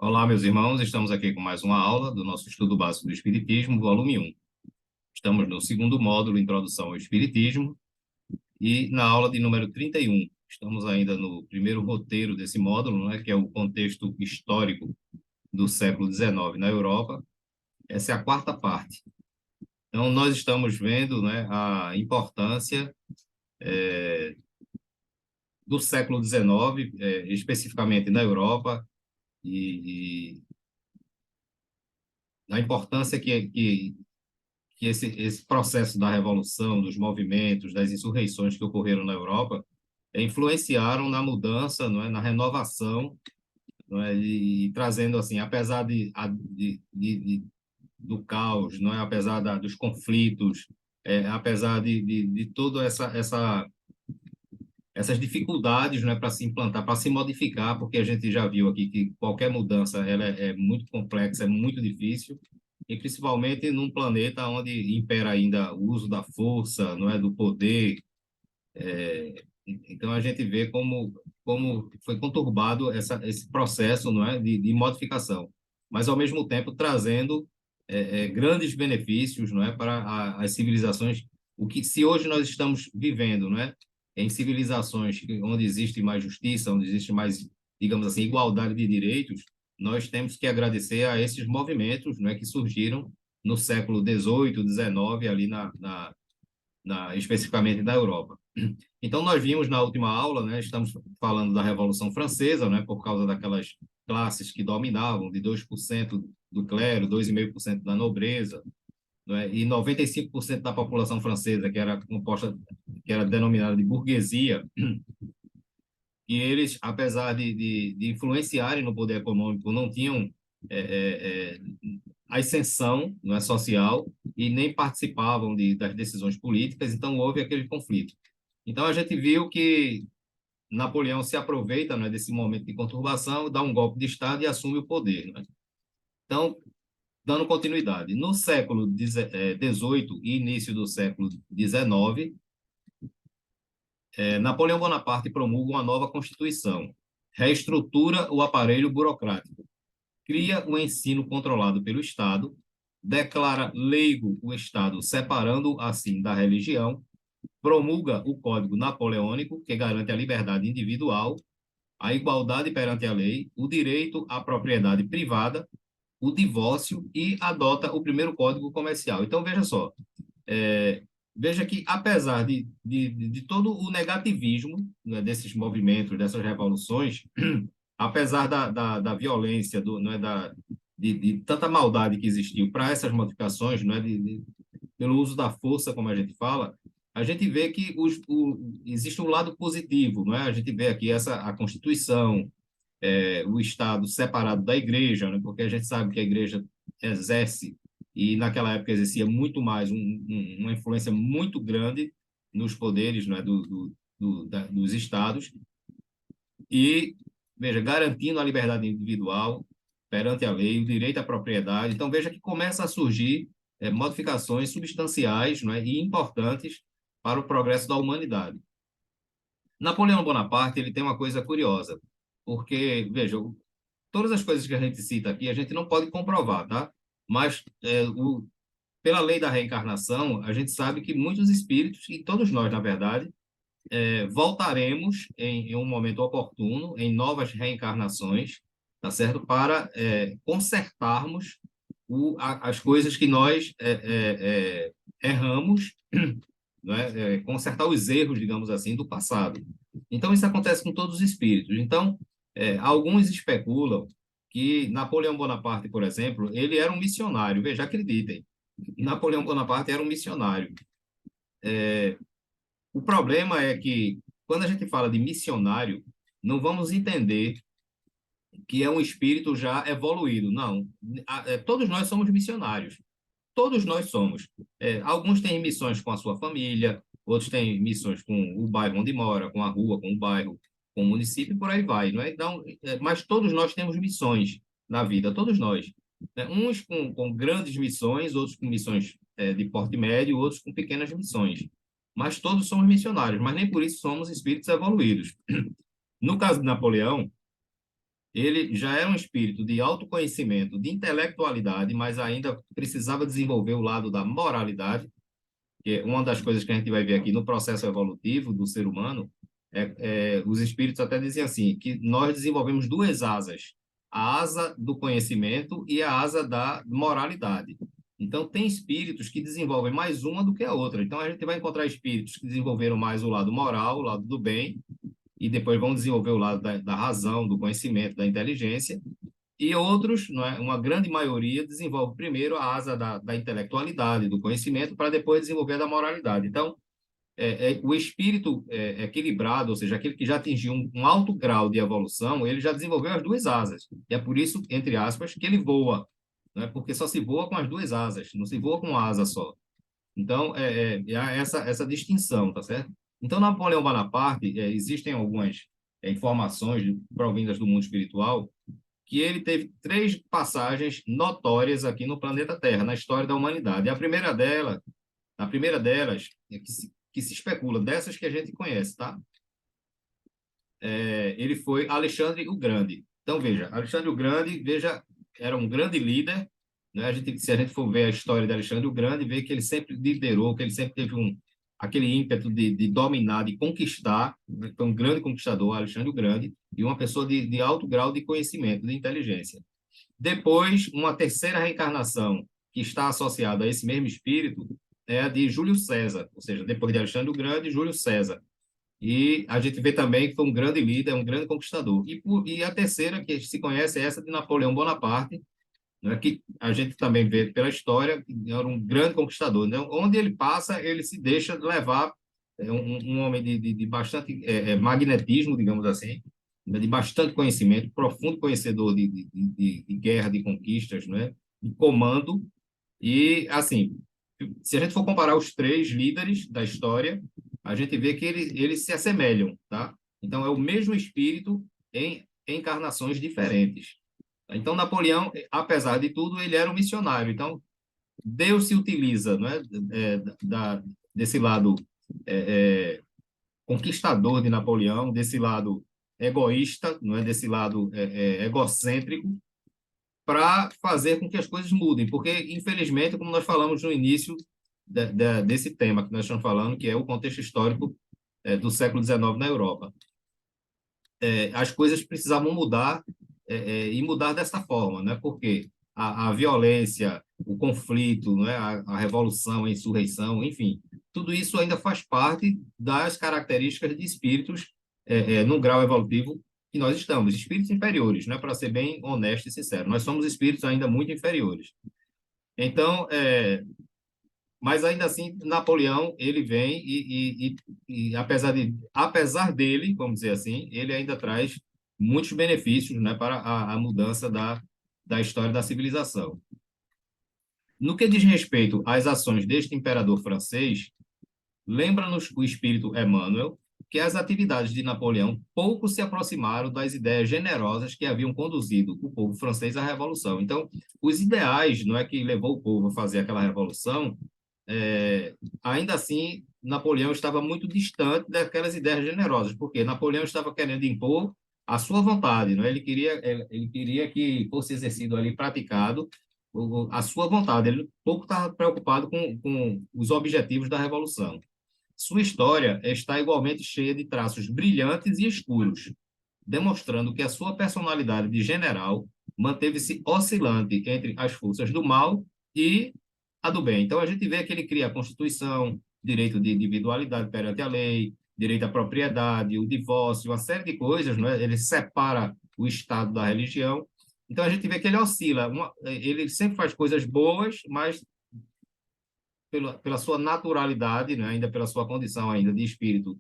Olá, meus irmãos, estamos aqui com mais uma aula do nosso estudo básico do Espiritismo, volume 1. Estamos no segundo módulo, Introdução ao Espiritismo, e na aula de número 31. Estamos ainda no primeiro roteiro desse módulo, né, que é o contexto histórico do século XIX na Europa. Essa é a quarta parte. Então, nós estamos vendo, né, a importância do século XIX, especificamente na Europa, e a importância que esse processo da revolução, dos movimentos, das insurreições que ocorreram na Europa, influenciaram na mudança, não é, na renovação, não é, e trazendo assim, apesar do caos, não é, apesar dos conflitos, apesar de toda essas dificuldades, não é, para se implantar, para se modificar, porque a gente já viu aqui que qualquer mudança ela é muito complexa, é muito difícil, e principalmente num planeta onde impera ainda o uso da força, não é, do poder. Então a gente vê como foi conturbado esse processo, não é, de modificação, mas ao mesmo tempo trazendo grandes benefícios, não é, para as civilizações. O que se hoje nós estamos vivendo, não é, em civilizações onde existe mais justiça, onde existe mais, digamos assim, igualdade de direitos, nós temos que agradecer a esses movimentos, não é, que surgiram no século XVIII, XIX, ali especificamente da Europa. Então, nós vimos na última aula, né, estamos falando da Revolução Francesa, né, por causa daquelas classes que dominavam, de 2% do clero, 2,5% da nobreza, né, e 95% da população francesa, que era composta, que era denominada de burguesia, e eles, apesar de influenciarem no poder econômico, não tinham é, é, é, a ascensão, não é, social, e nem participavam das decisões políticas, então houve aquele conflito. Então a gente viu que Napoleão se aproveita, né, desse momento de conturbação, dá um golpe de Estado e assume o poder, né? Então, dando continuidade, no século XVIII e início do século XIX, Napoleão Bonaparte promulga uma nova Constituição, reestrutura o aparelho burocrático, cria o ensino controlado pelo Estado, declara leigo o Estado, separando assim da religião, promulga o Código Napoleônico, que garante a liberdade individual, a igualdade perante a lei, o direito à propriedade privada, o divórcio e adota o primeiro Código Comercial. Então, veja só, é, veja que, apesar de todo o negativismo, né, desses movimentos, dessas revoluções, apesar da violência, não é, de tanta maldade que existiu para essas modificações, não é, pelo uso da força, como a gente fala, a gente vê que existe um lado positivo, não é? A gente vê aqui a Constituição, o Estado separado da Igreja, né? Porque a gente sabe que a Igreja exerce, e naquela época exercia muito mais, uma influência muito grande nos poderes, não é? Dos Estados, e, veja, garantindo a liberdade individual perante a lei, o direito à propriedade. Então, veja que começa a surgir modificações substanciais, não é, e importantes para o progresso da humanidade. Napoleão Bonaparte ele tem uma coisa curiosa, porque, veja, todas as coisas que a gente cita aqui, a gente não pode comprovar, tá? Mas, pela lei da reencarnação, a gente sabe que muitos espíritos, e todos nós, na verdade, voltaremos em um momento oportuno, em novas reencarnações, tá certo? Para consertarmos as coisas que nós erramos, não é? Consertar os erros, digamos assim, do passado. Então, isso acontece com todos os espíritos. Então, alguns especulam que Napoleão Bonaparte, por exemplo, ele era um missionário. Veja, acreditem, Napoleão Bonaparte era um missionário. O problema é que, quando a gente fala de missionário, não vamos entender que é um espírito já evoluído. Não. Todos nós somos missionários. Todos nós somos. Alguns têm missões com a sua família, outros têm missões com o bairro onde mora, com a rua, com o bairro, com o município, e por aí vai. Não é? Então, mas todos nós temos missões na vida, todos nós. Né? Uns com grandes missões, outros com missões de porte médio, outros com pequenas missões. Mas todos somos missionários, mas nem por isso somos espíritos evoluídos. No caso de Napoleão, Ele já era um espírito de autoconhecimento, de intelectualidade, mas ainda precisava desenvolver o lado da moralidade, que é uma das coisas que a gente vai ver aqui no processo evolutivo do ser humano. Os espíritos até dizem assim, que nós desenvolvemos duas asas, a asa do conhecimento e a asa da moralidade. Então, tem espíritos que desenvolvem mais uma do que a outra. Então, a gente vai encontrar espíritos que desenvolveram mais o lado moral, o lado do bem, e depois vão desenvolver o lado da razão, do conhecimento, da inteligência, e outros, não é? Uma grande maioria, desenvolve primeiro a asa da intelectualidade, do conhecimento, para depois desenvolver a da moralidade. Então, o espírito equilibrado, ou seja, aquele que já atingiu um alto grau de evolução, ele já desenvolveu as duas asas. E é por isso, entre aspas, que ele voa, né? Porque só se voa com as duas asas, não se voa com uma asa só. Então, há essa distinção, tá certo? Então, Napoleão Bonaparte, existem algumas informações provindas do mundo espiritual que ele teve três passagens notórias aqui no planeta Terra, na história da humanidade. E a primeira delas, que se especula, dessas que a gente conhece, tá? Ele foi Alexandre o Grande. Então, veja, Alexandre o Grande, veja, era um grande líder, né? Se a gente for ver a história de Alexandre o Grande, vê que ele sempre liderou, que ele sempre teve aquele ímpeto de dominar, de conquistar, né? Foi um grande conquistador, Alexandre o Grande, e uma pessoa de alto grau de conhecimento, de inteligência. Depois, uma terceira reencarnação que está associada a esse mesmo espírito é a de Júlio César, ou seja, depois de Alexandre o Grande, Júlio César. E a gente vê também que foi um grande líder, um grande conquistador. E a terceira, que se conhece, é essa de Napoleão Bonaparte, né, que a gente também vê pela história, que era um grande conquistador. Né? Onde ele passa, ele se deixa levar, um homem de bastante magnetismo, digamos assim, né, de bastante conhecimento, profundo conhecedor de guerra, de conquistas, né, de comando. E, assim, se a gente for comparar os três líderes da história, a gente vê que eles se assemelham, tá? Então, é o mesmo espírito em encarnações diferentes. Então, Napoleão, apesar de tudo, ele era um missionário. Então, Deus se utiliza, né, desse lado é, é, conquistador de Napoleão, desse lado egoísta, não é, desse lado egocêntrico, para fazer com que as coisas mudem, porque, infelizmente, como nós falamos no início desse tema que nós estamos falando, que é o contexto histórico do século XIX na Europa, as coisas precisavam mudar e mudar dessa forma, né? Porque a violência, o conflito, né? A revolução, a insurreição, enfim, tudo isso ainda faz parte das características de espíritos no grau evolutivo que nós estamos, espíritos inferiores, né? Para ser bem honesto e sincero, nós somos espíritos ainda muito inferiores. Então, mas ainda assim, Napoleão, ele vem e apesar dele, vamos dizer assim, ele ainda traz muitos benefícios, né, para a mudança da história da civilização. No que diz respeito às ações deste imperador francês, lembra-nos o espírito Emmanuel que as atividades de Napoleão pouco se aproximaram das ideias generosas que haviam conduzido o povo francês à revolução. Então, os ideais, não é que levou o povo a fazer aquela revolução, ainda assim, Napoleão estava muito distante daquelas ideias generosas, porque Napoleão estava querendo impor a sua vontade, não é? Ele queria que fosse exercido ali, praticado, a sua vontade. Ele pouco estava preocupado com os objetivos da revolução. Sua história está igualmente cheia de traços brilhantes e escuros, demonstrando que a sua personalidade de general manteve-se oscilante entre as forças do mal e a do bem. Então, a gente vê que ele cria a Constituição, direito de individualidade perante a lei, direito à propriedade, o divórcio, uma série de coisas, não é? Ele separa o Estado da religião. Então, a gente vê que ele oscila. Ele sempre faz coisas boas, mas pela sua naturalidade, né? Ainda pela sua condição ainda de espírito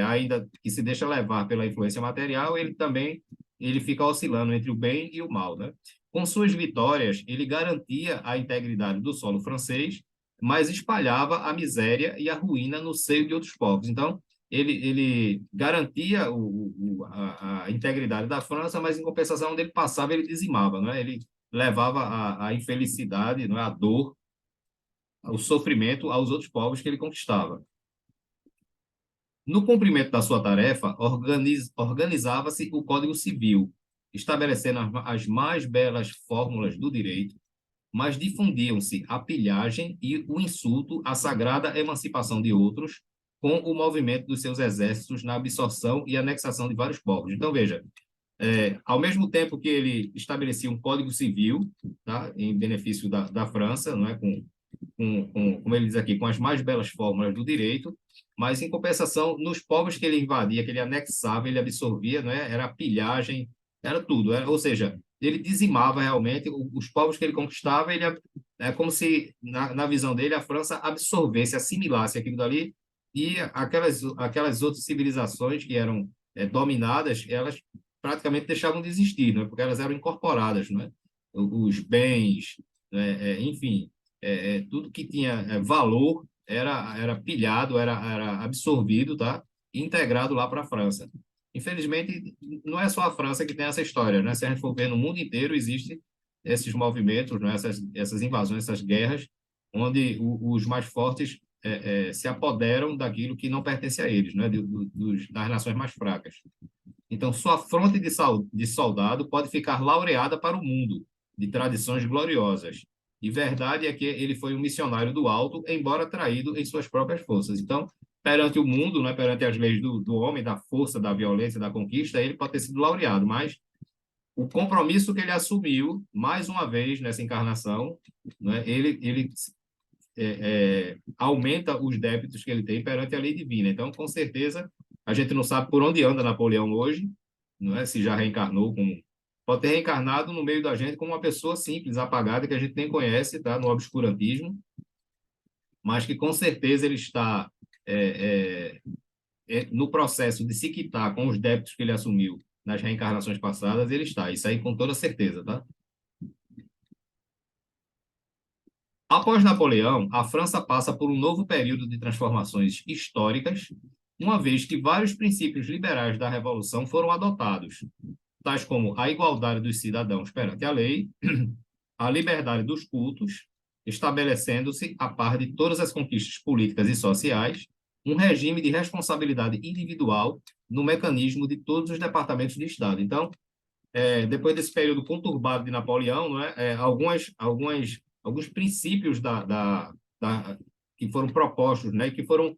ainda que se deixa levar pela influência material, ele fica oscilando entre o bem e o mal, né? Com suas vitórias, ele garantia a integridade do solo francês, mas espalhava a miséria e a ruína no seio de outros povos. Então, ele garantia a integridade da França, mas em compensação, onde ele passava, ele dizimava, né? Ele levava a infelicidade, não é? A dor, o sofrimento aos outros povos que ele conquistava. No cumprimento da sua tarefa, organizava-se o Código Civil, estabelecendo as mais belas fórmulas do direito, mas difundiam-se a pilhagem e o insulto à sagrada emancipação de outros, com o movimento dos seus exércitos na absorção e anexação de vários povos. Então, veja, ao mesmo tempo que ele estabelecia um código civil, tá, em benefício da França, não é, como ele diz aqui, com as mais belas fórmulas do direito, mas, em compensação, nos povos que ele invadia, que ele anexava, ele absorvia, né, era pilhagem, era tudo. Ou seja, ele dizimava realmente os povos que ele conquistava, é como se, na visão dele, a França absorvesse, assimilasse aquilo dali, e aquelas outras civilizações que eram dominadas, elas praticamente deixavam de existir, né, porque elas eram incorporadas, né, os bens, enfim, tudo que tinha valor era pilhado, era absorvido, tá? E integrado lá para a França. Infelizmente, não é só a França que tem essa história, né? Se a gente for ver no mundo inteiro, existem esses movimentos, né? Essas invasões, essas guerras, onde os mais fortes se apoderam daquilo que não pertence a eles, né? Das nações mais fracas. Então, sua fronte de soldado pode ficar laureada para o mundo, de tradições gloriosas. E verdade é que ele foi um missionário do alto, embora traído em suas próprias forças. Então, perante o mundo, né, perante as leis do homem, da força, da violência, da conquista, ele pode ter sido laureado, mas o compromisso que ele assumiu, mais uma vez nessa encarnação, né, ele aumenta os débitos que ele tem perante a lei divina. Então, com certeza, a gente não sabe por onde anda Napoleão hoje, não é? Se já reencarnou pode ter reencarnado no meio da gente como uma pessoa simples, apagada, que a gente nem conhece, tá? No obscurantismo, mas que com certeza ele está no processo de se quitar com os débitos que ele assumiu nas reencarnações passadas, ele está. Isso aí com toda certeza, tá? Após Napoleão, a França passa por um novo período de transformações históricas, uma vez que vários princípios liberais da Revolução foram adotados, tais como a igualdade dos cidadãos perante a lei, a liberdade dos cultos, estabelecendo-se, a par de todas as conquistas políticas e sociais, um regime de responsabilidade individual no mecanismo de todos os departamentos de Estado. Então, depois desse período conturbado de Napoleão, não é, alguns princípios que foram propostos, né, que foram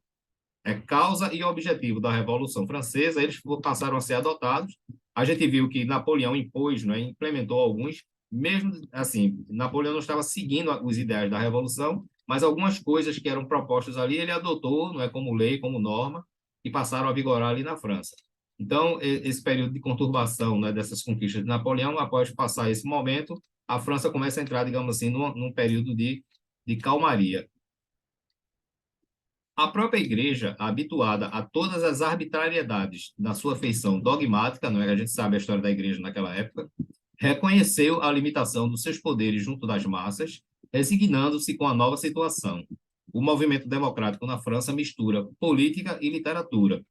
causa e objetivo da Revolução Francesa, eles passaram a ser adotados. A gente viu que Napoleão impôs, né, implementou alguns, mesmo assim, Napoleão não estava seguindo os ideais da Revolução, mas algumas coisas que eram propostas ali, ele adotou, não é, como lei, como norma, e passaram a vigorar ali na França. Então, esse período de conturbação, né, dessas conquistas de Napoleão, após passar esse momento, a França começa a entrar, digamos assim, num período de calmaria. A própria igreja, habituada a todas as arbitrariedades da sua feição dogmática, não é? A gente sabe a história da igreja naquela época, reconheceu a limitação dos seus poderes junto das massas, resignando-se com a nova situação. O movimento democrático na França mistura política e literatura.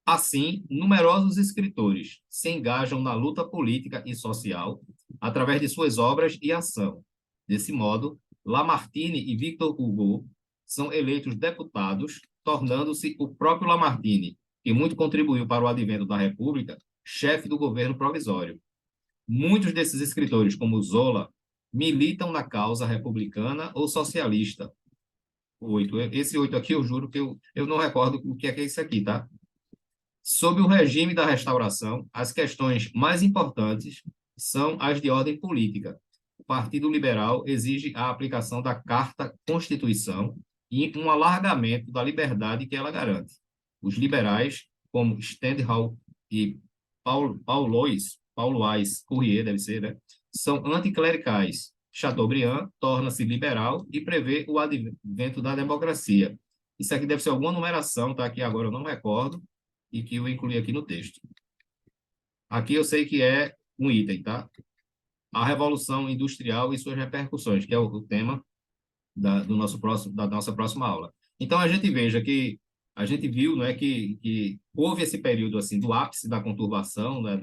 Assim, numerosos escritores se engajam na luta política e social através de suas obras e ação. Desse modo, Lamartine e Victor Hugo são eleitos deputados, tornando-se o próprio Lamartine, que muito contribuiu para o advento da República, chefe do governo provisório. Muitos desses escritores, como Zola, militam na causa republicana ou socialista. Esse 8 aqui, eu juro que eu não recordo o que é isso aqui, tá? Sob o regime da restauração, as questões mais importantes são as de ordem política. O Partido Liberal exige a aplicação da Carta-Constituição e um alargamento da liberdade que ela garante. Os liberais, como Stendhal e Paulois Courrier, deve ser, né, são anticlericais. Chateaubriand torna-se liberal e prevê o advento da democracia. Isso aqui deve ser alguma numeração, tá? Aqui agora eu não recordo, e que eu incluí aqui no texto. Aqui eu sei que é um item, tá? A Revolução Industrial e suas repercussões, que é o tema da nossa próxima aula. Então, a gente veja que a gente viu, né, que houve esse período assim do ápice da conturbação, né,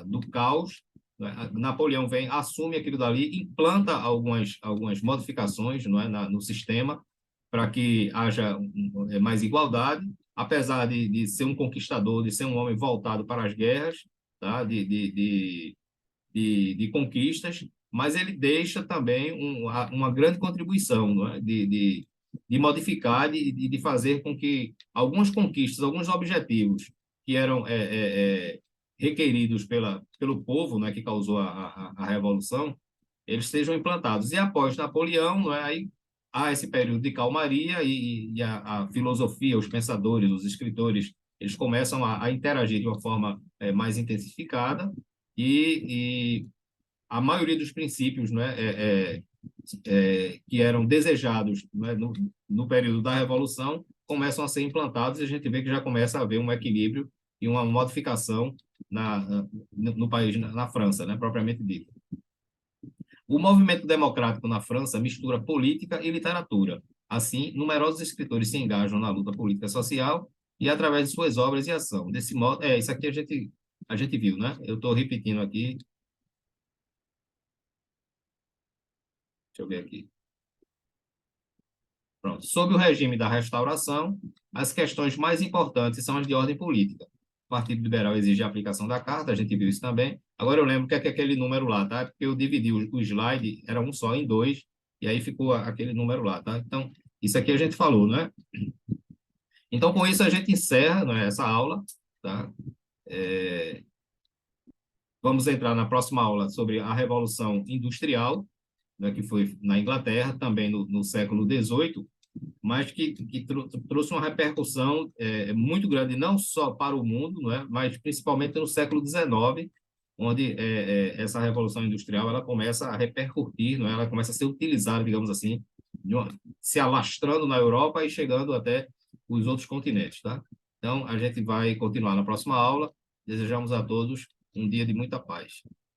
do caos. Né? Napoleão vem, assume aquilo dali, implanta algumas modificações, não é, no sistema para que haja mais igualdade. apesar de ser um conquistador, de ser um homem voltado para as guerras, tá? De conquistas, mas ele deixa também uma grande contribuição, não é? De modificar, de fazer com que algumas conquistas, alguns objetivos que eram requeridos pelo povo, né, que causou a Revolução, eles sejam implantados. E após Napoleão, não é, aí há esse período de calmaria e a filosofia, os pensadores, os escritores, eles começam a interagir de uma forma mais intensificada e a maioria dos princípios, né, que eram desejados, né, no período da Revolução começam a ser implantados e a gente vê que já começa a haver um equilíbrio e uma modificação no país, na França, né, propriamente dito. O movimento democrático na França mistura política e literatura. Assim, numerosos escritores se engajam na luta política e social e através de suas obras e ação. Desse modo, isso aqui a gente viu, né? Eu estou repetindo aqui. Deixa eu ver aqui. Pronto. Sob o regime da restauração, as questões mais importantes são as de ordem política. O Partido Liberal exige a aplicação da carta, a gente viu isso também. Agora eu lembro que é aquele número lá, tá? Porque eu dividi o slide, era um só, em dois, e aí ficou aquele número lá, tá? Então, isso aqui a gente falou, né? Então, com isso, a gente encerra, né, essa aula, tá? Vamos entrar na próxima aula sobre a Revolução Industrial, né, que foi na Inglaterra, também no século XVIII, mas que trouxe uma repercussão muito grande, não só para o mundo, não é? Mas principalmente no século XIX, onde essa Revolução Industrial ela começa a repercutir, não é? Ela começa a ser utilizada, digamos assim, se alastrando na Europa e chegando até os outros continentes, tá? Então, a gente vai continuar na próxima aula. Desejamos a todos um dia de muita paz.